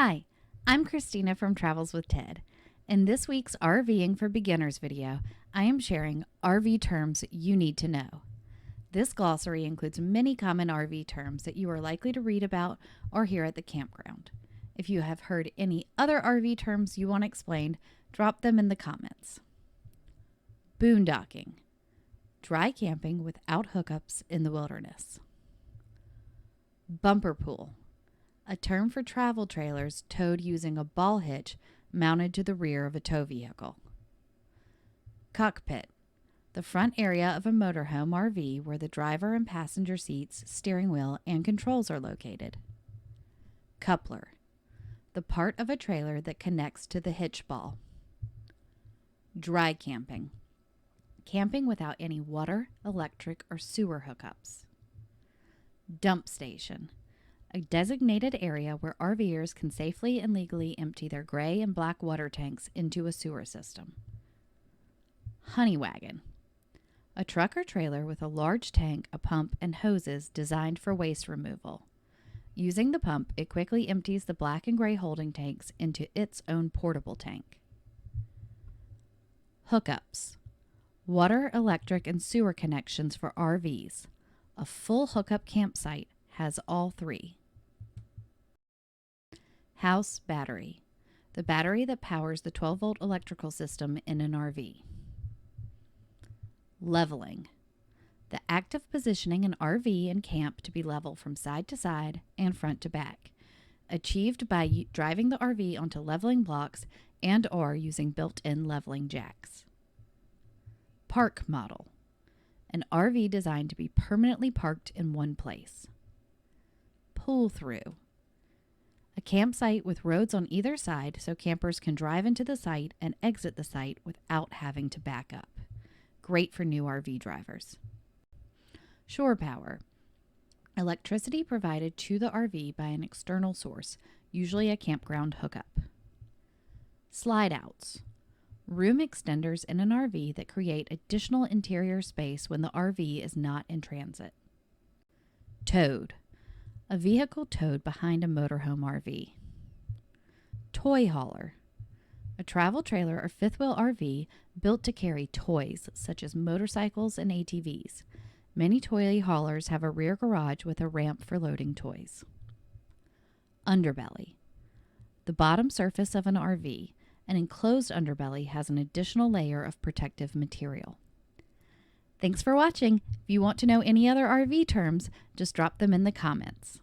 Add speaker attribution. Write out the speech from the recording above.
Speaker 1: Hi, I'm Christina from Travels with Ted. In this week's RVing for Beginners video, I am sharing RV terms you need to know. This glossary includes many common RV terms that you are likely to read about or hear at the campground. If you have heard any other RV terms you want explained, drop them in the comments. Boondocking, dry camping without hookups in the wilderness. Bumper pool, a term for travel trailers towed using a ball hitch mounted to the rear of a tow vehicle. Cockpit, the front area of a motorhome RV where the driver and passenger seats, steering wheel, and controls are located. Coupler, the part of a trailer that connects to the hitch ball. Dry camping, camping without any water, electric, or sewer hookups. Dump station, a designated area where RVers can safely and legally empty their gray and black water tanks into a sewer system. Honey wagon, a truck or trailer with a large tank, a pump, and hoses designed for waste removal. Using the pump, it quickly empties the black and gray holding tanks into its own portable tank. Hookups, water, electric, and sewer connections for RVs. A full hookup campsite has all three. House battery, the battery that powers the 12-volt electrical system in an RV. Leveling, the act of positioning an RV and camp to be level from side to side and front to back, achieved by driving the RV onto leveling blocks and/or using built-in leveling jacks. Park model, an RV designed to be permanently parked in one place. Pull-through, a campsite with roads on either side so campers can drive into the site and exit the site without having to back up. Great for new RV drivers. Shore power, electricity provided to the RV by an external source, usually a campground hookup. Slide outs, room extenders in an RV that create additional interior space when the RV is not in transit. Towed, a vehicle towed behind a motorhome RV. Toy hauler, a travel trailer or fifth wheel RV built to carry toys such as motorcycles and ATVs. Many toy haulers have a rear garage with a ramp for loading toys. Underbelly, the bottom surface of an RV. An enclosed underbelly has an additional layer of protective material. Thanks for watching. If you want to know any other RV terms, just drop them in the comments.